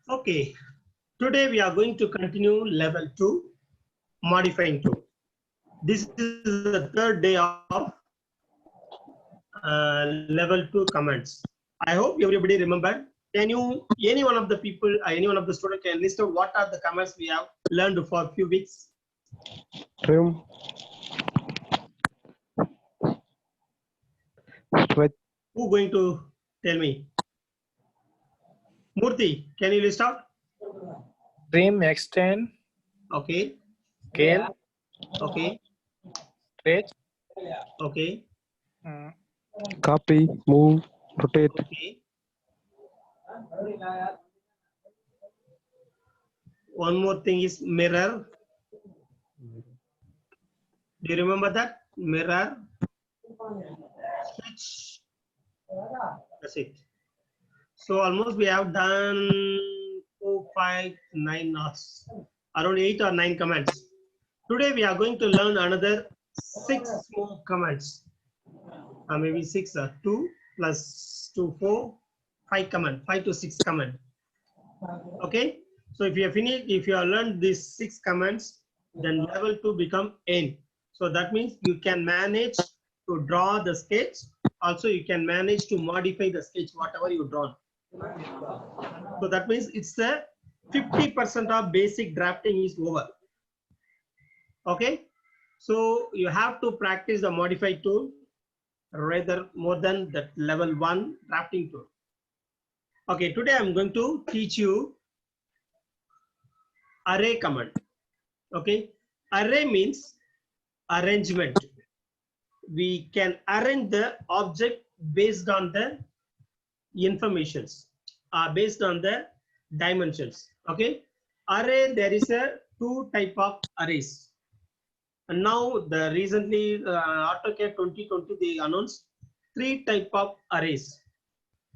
Okay, today we are going to continue level 2, modifying tool. This is the third day of level 2 commands. I hope everybody remembered. Can you, any one of the people, any one of the students can list out what are the commands we have learned for a few weeks? Trim, stretch, Who going to tell me? Murthy, can you list out? Trim, extend, Okay, scale, okay, stretch, okay, copy, move, rotate, okay. One more thing is mirror. Do you remember that? Mirror, switch. That's it. So almost we have done 4, 5, 9 knots, around 8 or 9 commands. Today we are going to learn another 6 more commands. Maybe 6 or 2 plus 2, 4, 5 command, 5 to 6 command. Okay. So if you have finished, if you have learned these 6 commands, then level 2 become N. So that means you can manage to draw the sketch. Also, you can manage to modify the sketch, whatever you drawn. So that means it's the 50% of basic drafting is over. Okay. So you have to practice the modify tool rather more than that level 1 drafting tool. Okay. Today I'm going to teach you array command. Okay. Array means arrangement. We can arrange the object based on the informations, based on the dimensions. Okay. Array, there is a 2 type of arrays. And now the recently AutoCAD 2020 they announced 3 type of arrays.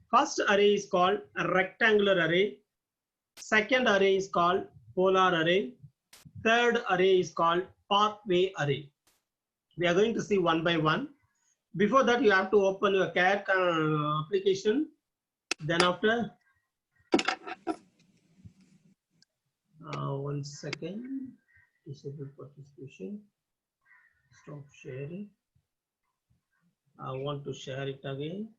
First array is called a rectangular array. Second array is called polar array. Third array is called pathway array. We are going to see one by one. Before that, you have to open your CAD application. Then after, 1 second, disable participation, stop sharing. I want to share it again.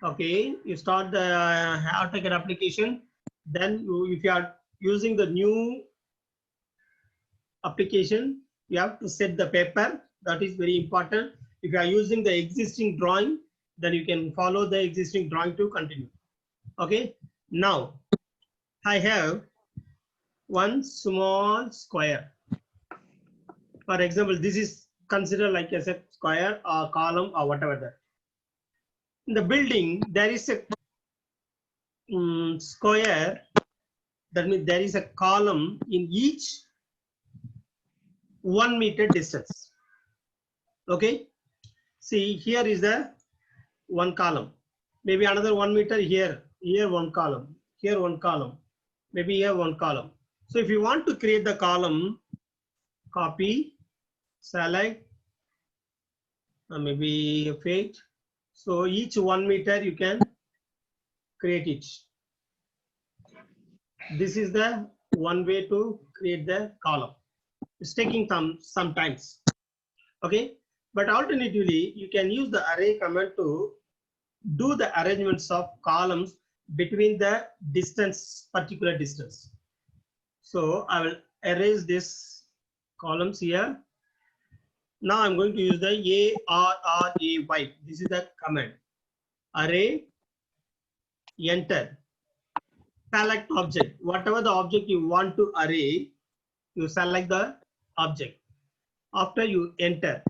Okay, you start the AutoCAD application. Then if you are using the new application, you have to set the paper. That is very important. If you are using the existing drawing, then you can follow the existing drawing to continue. Okay. Now, I have one small square. For example, this is considered like as a square or column or whatever that. In the building, there is a square. That means there is a column in each 1 meter distance. Okay. See, here is the one column. Maybe another 1 meter here. Here one column. Here one column. Maybe here one column. So if you want to create the column, copy, select, maybe fade. So each 1 meter you can create it. This is the one way to create the column. It's taking some times. Okay. But alternatively, you can use the array command to do the arrangements of columns between the distance, particular distance. So I will erase this columns here. Now I'm going to use the ARRAY. This is the command. Array, enter, select object. Whatever the object you want to array, you select the object. After you enter,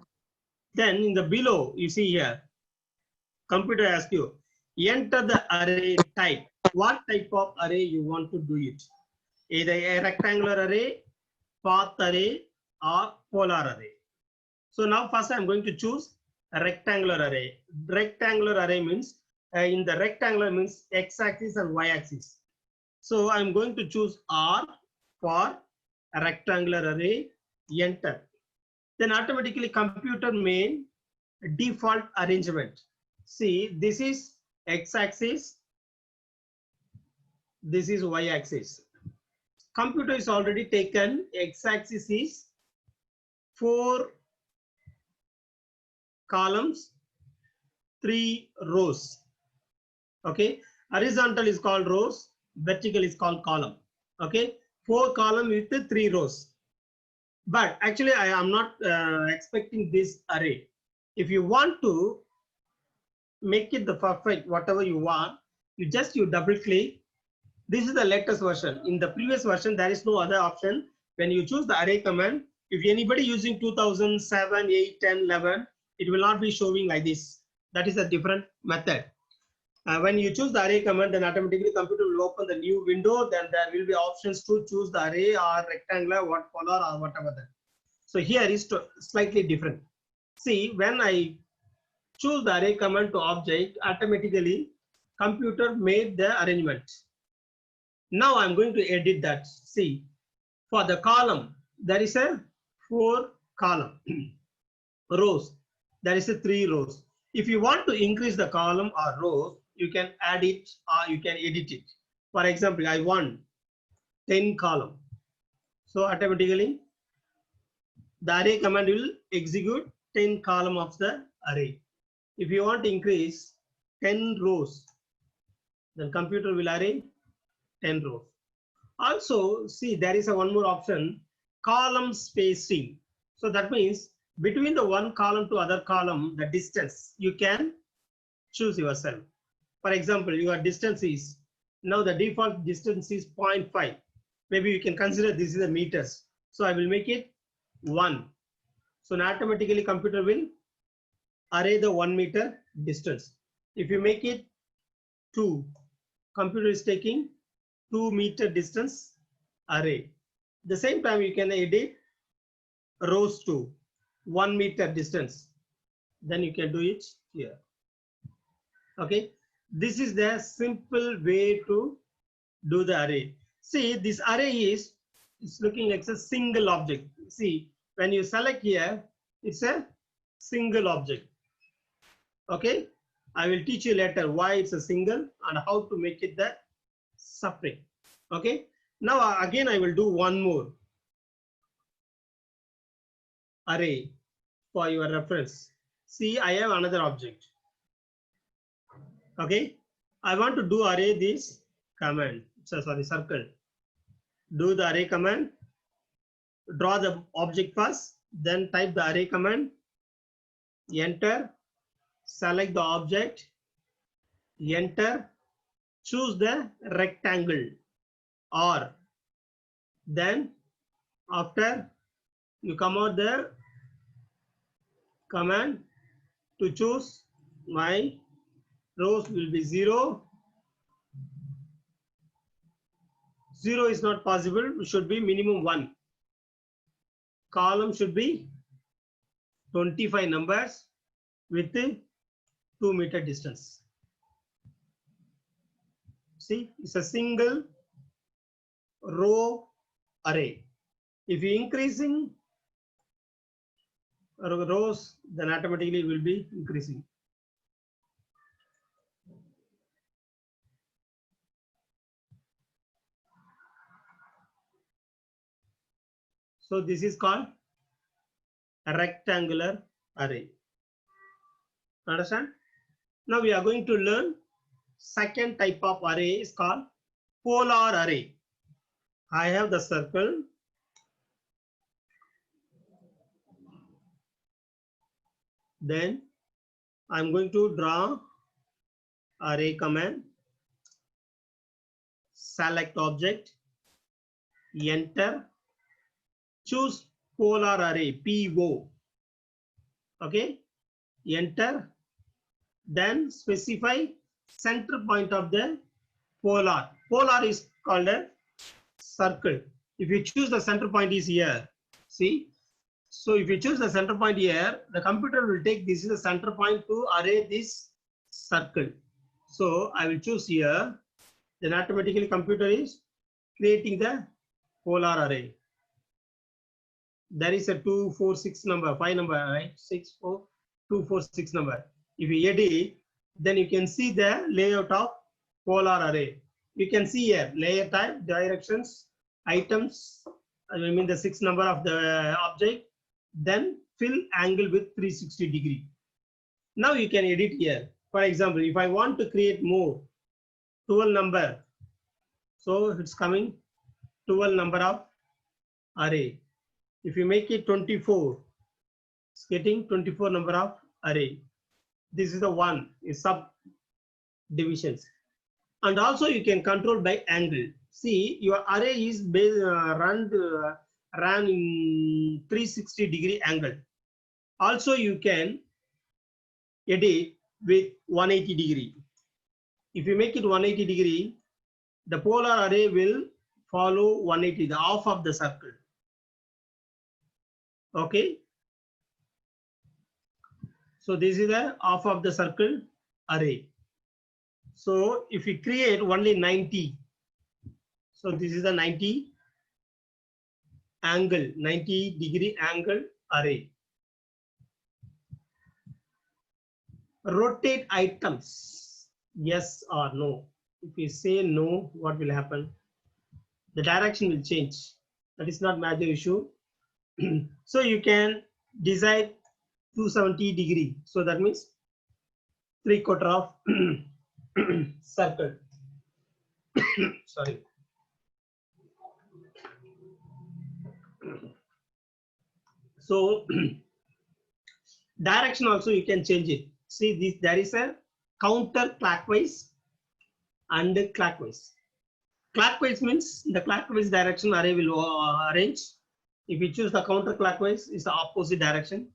then in the below you see here, computer asks you, enter the array type. What type of array you want to do it? Either a rectangular array, path array, or polar array. So now first I'm going to choose a rectangular array. Rectangular array means in the rectangular means x-axis and y-axis. So I'm going to choose R for a rectangular array, enter. Then automatically computer main default arrangement. See, this is x-axis, this is y-axis. Computer is already taken x-axis is 4 columns, 3 rows. Okay, horizontal is called rows, vertical is called column. Okay, 4 column with 3 rows. But actually I am not expecting this array. If you want to make it the perfect whatever you want, you double click. This is the latest version. In the previous version there is no other option. When you choose the array command, if anybody using 2007, 8, 10, 11, it will not be showing like this. That is a different method. When you choose the array command, then automatically computer will open the new window. Then there will be options to choose the array or rectangular, what color or whatever that. So here is slightly different. See, when I choose the array command to object, automatically computer made the arrangement. Now I'm going to edit that. See, for the column, there is a 4 column. Rows, there is a 3 rows. If you want to increase the column or rows, you can add it or you can edit it. For example, I want 10 column. So automatically the array command will execute 10 column of the array. If you want to increase 10 rows, then computer will array 10 rows. Also, see, there is one more option, column spacing. So that means between the one column to other column, the distance you can choose yourself. For example, your distance is, now the default distance is 0.5. Maybe you can consider this is the meters. So I will make it 1. So now automatically computer will array the 1 meter distance. If you make it 2, computer is taking 2 meter distance array. The same time you can edit rows to 1 meter distance. Then you can do it here. Okay, this is the simple way to do the array. See, this array is looking like a single object. See, when you select here, it's a single object. Okay, I will teach you later why it's a single and how to make it the separate. Okay, now again I will do one more array for your reference. See, I have another object. Okay, I want to do array this command. So sorry, circle. Do the array command. Draw the object first, then type the array command. Enter. Select the object. Enter. Choose the rectangle. Or then after you come out the command to choose my rows will be 0. 0 is not possible. It should be minimum 1. Column should be 25 numbers with 2 meter distance. See, it's a single row array. If you increasing rows, then automatically it will be increasing. So this is called a rectangular array. Understand? Now we are going to learn second type of array is called polar array. I have the circle. Then I'm going to draw array command. Select object. Enter. Choose polar array, PO. Okay. Enter. Then specify center point of the polar. Polar is called a circle. If you choose the center point is here. See. So if you choose the center point here, the computer will take this is the center point to array this circle. So I will choose here. Then automatically computer is creating the polar array. There is a 2, 4, 6 number, 5 number, right? 6, 4, 2, 4, 6 number. If you edit, then you can see the layout of polar array. You can see here layer type, directions, items, I mean the 6 number of the object, then fill angle with 360 degree. Now you can edit here. For example, if I want to create more 12 number, so it's coming 12 number of array. If you make it 24, it's getting 24 number of array. This is the one is subdivisions. And also you can control by angle. See, your array is run in 360 degree angle. Also you can edit with 180 degree. If you make it 180 degree, the polar array will follow 180, the half of the circle. Okay. So this is the half of the circle array. So if we create only 90, so this is the 90 angle, 90 degree angle array. Rotate items, yes or no. If we say no, what will happen? The direction will change. That is not major issue. So you can decide 270 degree. So that means 3/4 of circle. Sorry. So direction also you can change it. See this, there is a counter clockwise and clockwise. Clockwise means the clockwise direction array will arrange. If you choose the counter clockwise, it's the opposite direction.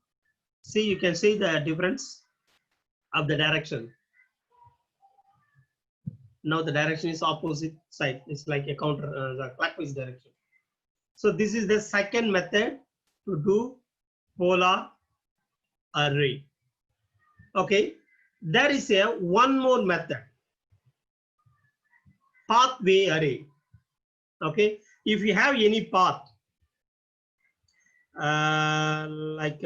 See, you can see the difference of the direction. Now the direction is opposite side. It's like a counter the clockwise direction. So this is the second method to do polar array. Okay, there is a one more method, pathway array. Okay, if you have any path, like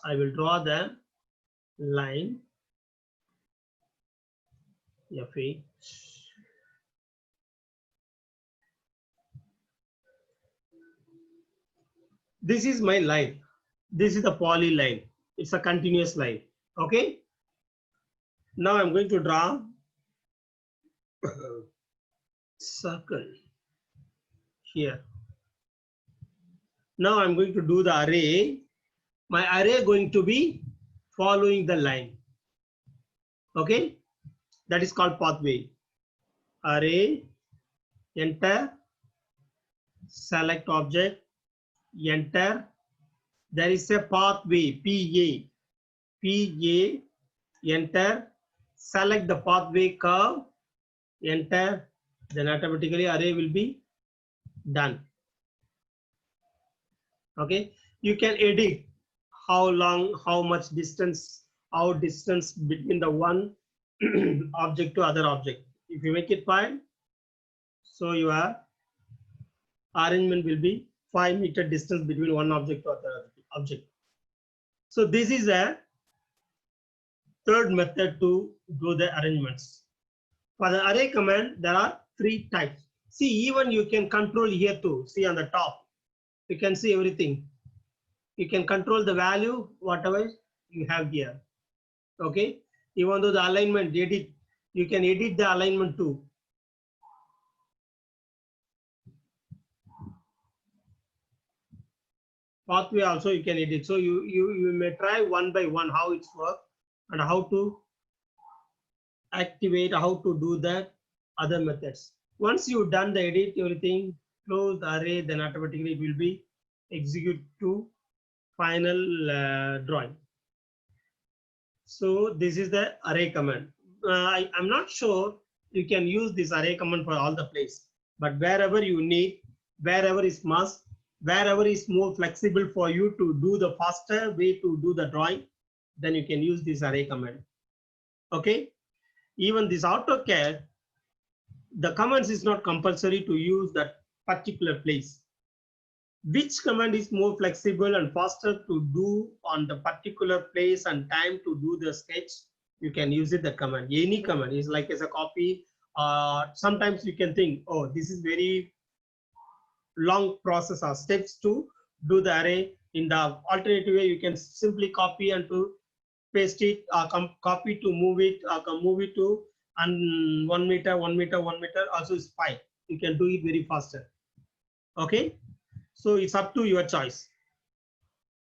I will draw the line FH. This is my line. This is the poly line. It's a continuous line. Okay. Now I'm going to draw circle here. Now I'm going to do the array. My array going to be following the line. Okay. That is called pathway. Array, enter, select object, enter. There is a pathway, PA, enter, select the pathway curve, enter, then automatically array will be done. Okay, you can edit how long, how much distance, how distance between the one object to other object. If you make it 5, so your arrangement will be 5 meter distance between one object to other object. So this is a third method to do the arrangements. For the array command, there are 3 types. See, even you can control here too. See on the top, you can see everything. You can control the value, whatever you have here. Okay. Even though the alignment edit, you can edit the alignment too. Pathway also you can edit. So you may try one by one how it's work and how to activate, how to do that other methods. Once you've done the edit, everything, close the array, then automatically it will be execute to final drawing. So this is the array command. I'm not sure you can use this array command for all the place, but wherever you need, wherever is must, wherever is more flexible for you to do the faster way to do the drawing, then you can use this array command. Okay. Even this AutoCAD, the commands is not compulsory to use that particular place. Which command is more flexible and faster to do on the particular place and time to do the sketch, you can use it, the command. Any command is like as a copy. Sometimes you can think, oh, this is very long process or steps to do the array. In the alternative way, you can simply copy and to paste it, copy to move it, move it to and 1 meter, 1 meter, 1 meter also is fine. You can do it very faster. Okay, so it's up to your choice.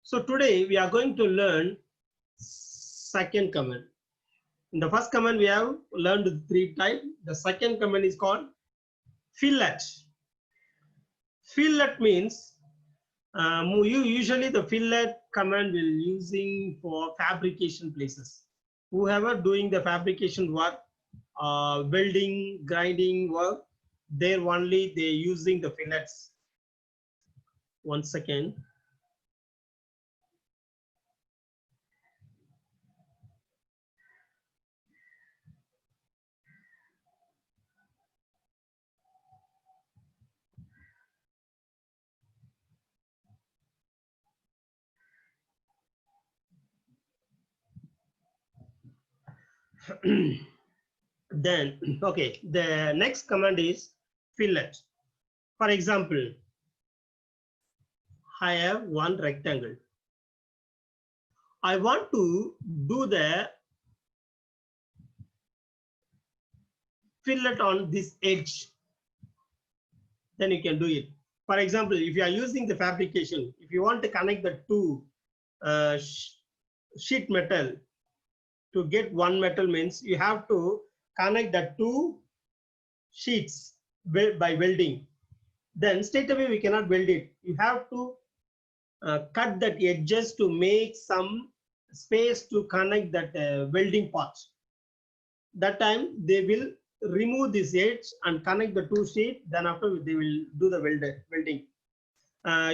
So today we are going to learn second command. In the first command we have learned 3 types. The second command is called fillet. Fillet means usually the fillet command will using for fabrication places. Whoever doing the fabrication work, welding, grinding work, there only they using the fillets. 1 second. Then, okay, the next command is fillet. For example, I have one rectangle. I want to do the fillet on this edge. Then you can do it. For example, if you are using the fabrication, if you want to connect the 2 sheet metal to get 1 metal, means you have to connect the 2 sheets by welding. Then straight away we cannot weld it. You have to cut that edges to make some space to connect that welding part. That time they will remove this edge and connect the 2 sheets. Then after they will do the welding.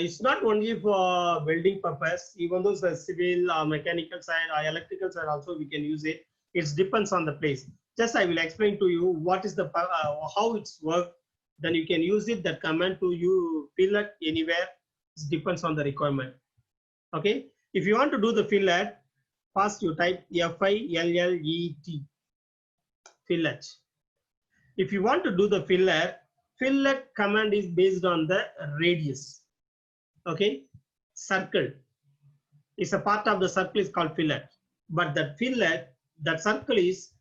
It's not only for welding purpose, even though the civil or mechanical side or electrical side also we can use it. It depends on the place. Just I will explain to you what is the how it's work. Then you can use it, that command to you fillet anywhere. It depends on the requirement. Okay, if you want to do the fillet, first you type F-I-L-L-E-T, fillet. If you want to do the fillet command is based on the radius. Okay, circle is a part of the circle is called fillet, but that fillet, that circle is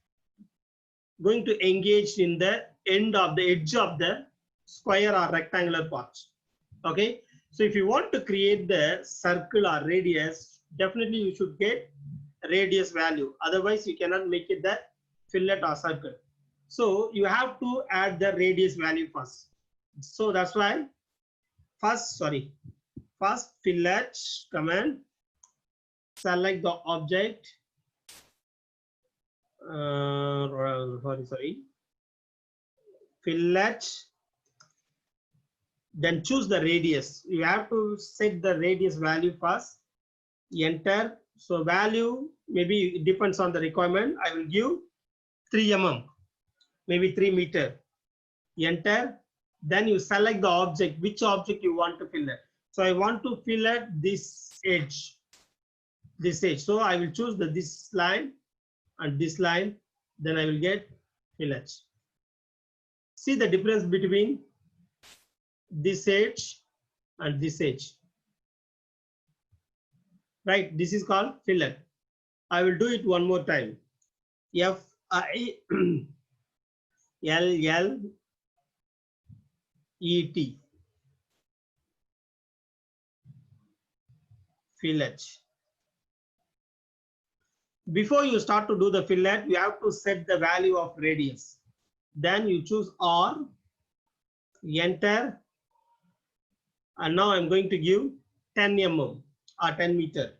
going to engage in the end of the edge of the square or rectangular part. Okay, so if you want to create the circle or radius, definitely you should get radius value. Otherwise, you cannot make it the fillet or circle. So you have to add the radius value first. So that's why first fillet command, select the object. Fillet. Then choose the radius. You have to set the radius value first. Enter. So value maybe it depends on the requirement. I will give 3 mm, maybe 3 meter. Enter. Then you select the object, which object you want to fillet. So I want to fillet this edge. This edge. So I will choose this line and this line. Then I will get fillet. See the difference between this edge and this edge. Right, this is called fillet. I will do it one more time. F-I-L-L-E-T, fillet. Before you start to do the fillet, you have to set the value of radius. Then you choose R, enter, and now I'm going to give 10 mm or 10 meter.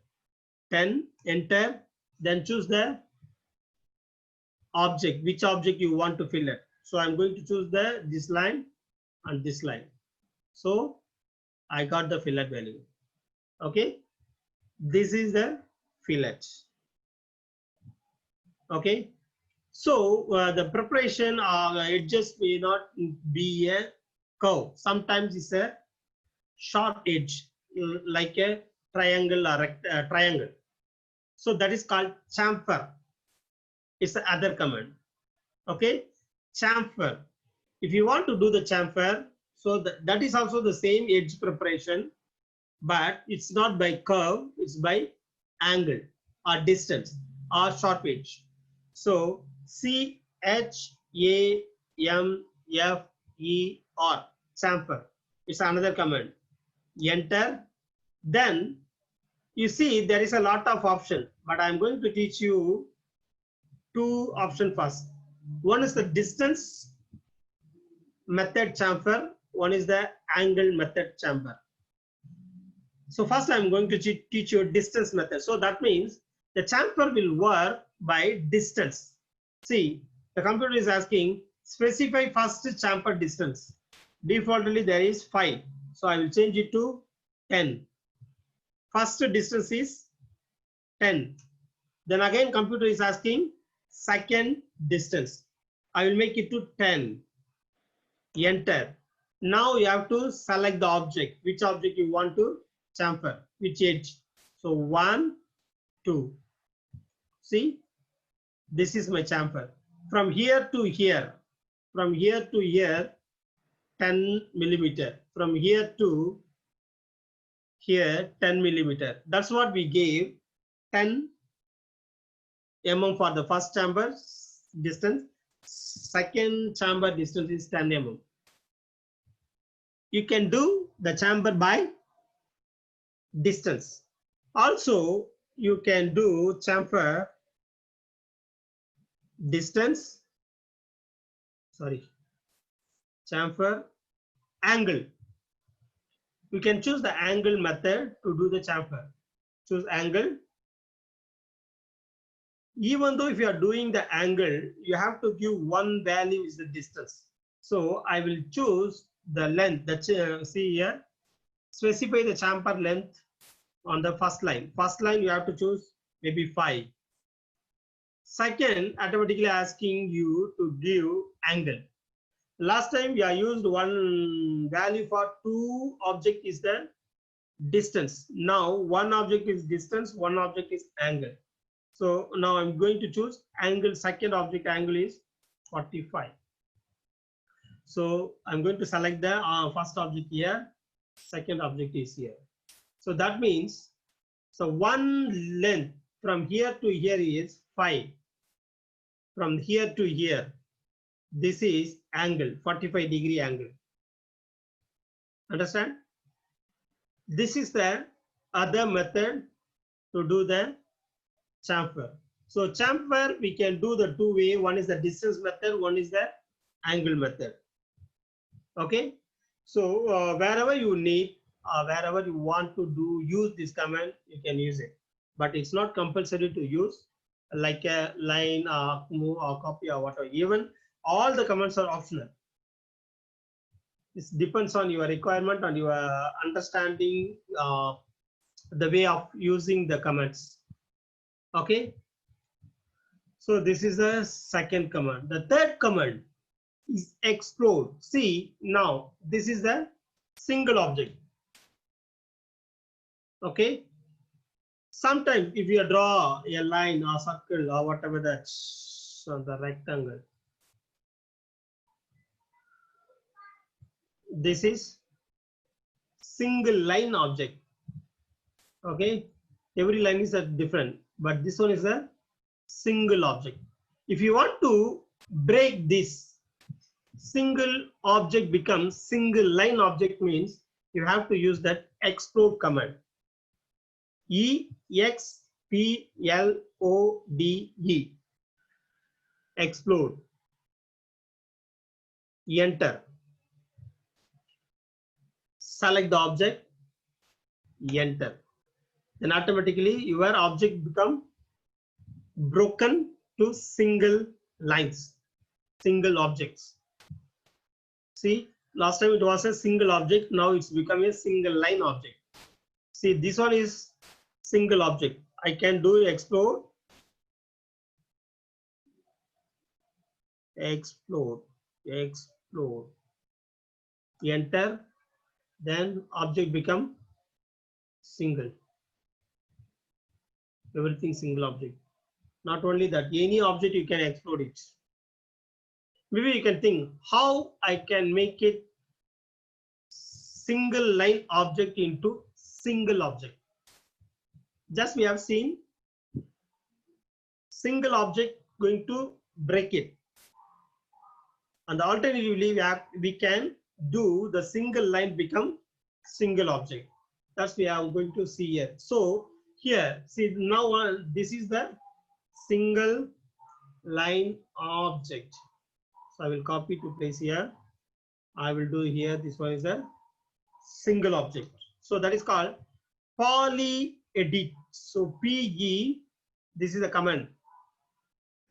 10, enter, then choose the object, which object you want to fillet. So I'm going to choose this line and this line. So I got the fillet value. Okay, this is the fillet. Okay, so the preparation edges may not be a curve. Sometimes it's a short edge, like a triangle or a triangle. So that is called chamfer. It's the other command. Okay, chamfer. If you want to do the chamfer, so that is also the same edge preparation, but it's not by curve, it's by angle or distance or sharp edge. So CHAMFER, chamfer. It's another command. Enter. Then you see there is a lot of option, but I'm going to teach you two options first. One is the distance method chamfer, one is the angle method chamfer. So first I'm going to teach you distance method. So that means the chamfer will work by distance. See, the computer is asking specify first chamfer distance. Defaultly there is 5. So I will change it to 10. First distance is 10. Then again computer is asking second distance. I will make it to 10. Enter. Now you have to select the object. Which object you want to chamfer, which edge. So 1, 2. See, this is my chamfer. From here to here, 10 millimeter. From here to here, 10 millimeter. That's what we gave. 10 mm for the first chamber distance. Second chamber distance is 10 mm. You can do the chamber by distance. Also, you can do chamfer distance, chamfer angle. You can choose the angle method to do the chamfer. Choose angle. Even though if you are doing the angle, you have to give one value is the distance. So I will choose the length. That's see here. Specify the chamfer length on the first line. First line you have to choose maybe 5. Second, automatically asking you to give angle. Last time we used one value for 2 object is the distance. Now one object is distance, one object is angle. So now I'm going to choose angle. Second object angle is 45. So I'm going to select the first object here. Second object is here. So that means, so one length from here to here is 5. From here to here, this is angle, 45-degree angle. Understand? This is the other method to do the chamfer. So chamfer we can do the 2 way. One is the distance method, one is the angle method. Okay. So wherever you need, wherever you want to use this command, you can use it. But it's not compulsory to use, like a line, move, or copy, or whatever. Even all the commands are optional. This depends on your requirement and your understanding, the way of using the commands. Okay. So this is the second command. The third command is explode. See, now this is the single object. Okay. Sometimes if you draw a line or circle or whatever that's on the rectangle, this is single line object. Okay. Every line is different, but this one is a single object. If you want to break this single object becomes single line object, means you have to use that explode command. EXPLODE. Explode. Enter. Select the object. Enter. Then automatically your object become broken to single lines, single objects. See, last time it was a single object, now it's become a single line object. See, this one is single object. I can do explode, explode, explode, enter, then object become single. Everything single object. Not only that, any object you can explode it. Maybe you can think how I can make it single line object into single object. Just we have seen single object going to break it. And alternatively, we can do the single line become single object. That's we are going to see here. So here, see now this is the single line object. So I will copy to place here. I will do here. This one is a single object. So that is called polyedit. So PE, this is the command.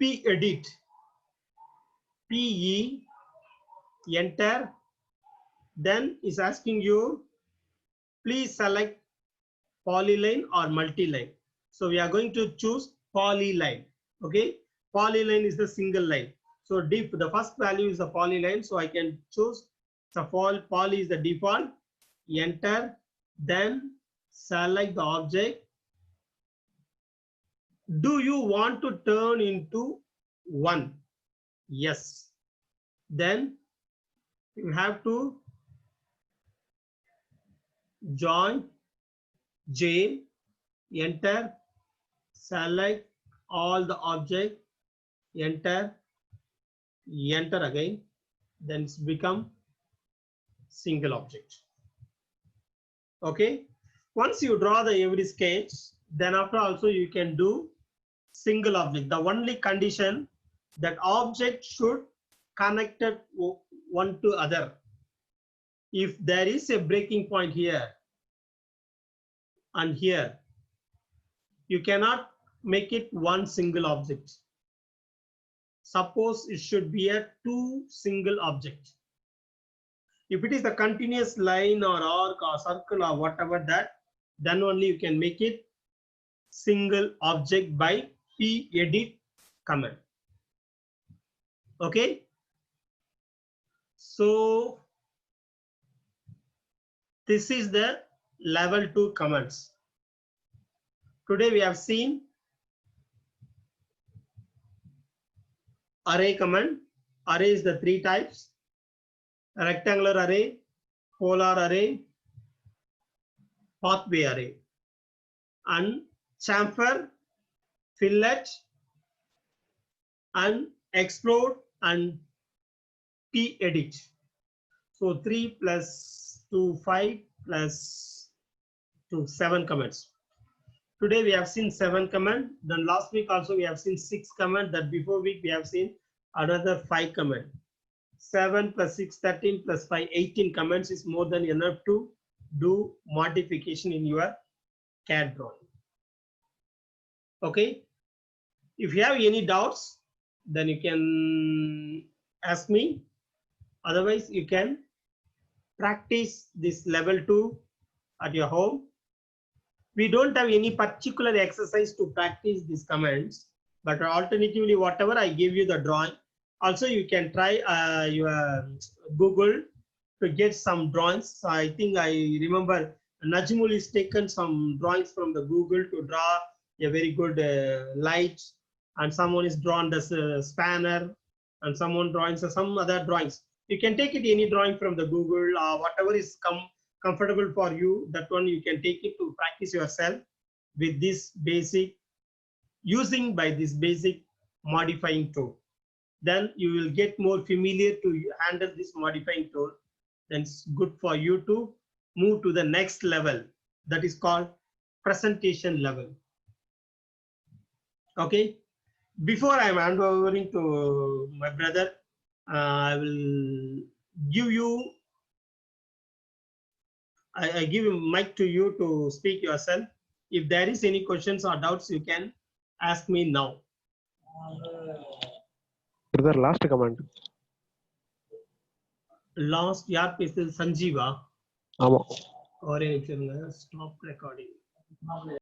Pedit. PE, enter. Then is asking you, please select polyline or multi-line. So we are going to choose polyline. Okay, polyline is the single line. So the first value is the polyline. So I can choose the poly is the default. Enter. Then select the object. Do you want to turn into 1? Yes. Then you have to join J, enter, select all the object, enter, enter again, then it's become single object. Okay, once you draw the every sketch, then after also you can do single object. The only condition that object should connected one to other. If there is a breaking point here and here, you cannot make it one single object. Suppose it should be a 2 single object. If it is a continuous line or arc or circle or whatever that, then only you can make it single object by pedit command. Okay. So this is the level 2 commands. Today we have seen array command. Array is the 3 types: rectangular array, polar array, pathway array, and chamfer, fillet, and explode and pedit. So 3 plus 2, 5 plus 2, 7 commands. Today we have seen 7 command. Then last week also we have seen 6 command. That before week we have seen another 5 command. 7 plus 6, 13 plus 5, 18 commands is more than enough to do modification in your CAD drawing. Okay. If you have any doubts, then you can ask me. Otherwise, you can practice this level 2 at your home. We don't have any particular exercise to practice these commands, but alternatively, whatever I give you the drawing, also you can try your Google to get some drawings. I think I remember Najmul is taken some drawings from the Google to draw a very good light, and someone is drawn as a spanner, and someone drawings some other drawings. You can take it any drawing from the Google, whatever is comfortable for you, that one you can take it to practice yourself with this basic, using by this basic modifying tool. Then you will get more familiar to handle this modifying tool. Then it's good for you to move to the next level, that is called presentation level. Okay, before I am handovering to my brother, I will give you, I give a mic to you to speak yourself. If there is any questions or doubts, you can ask me now. Brother, last command. Last yaar pe Sanjeeva. Ama. Or stop recording.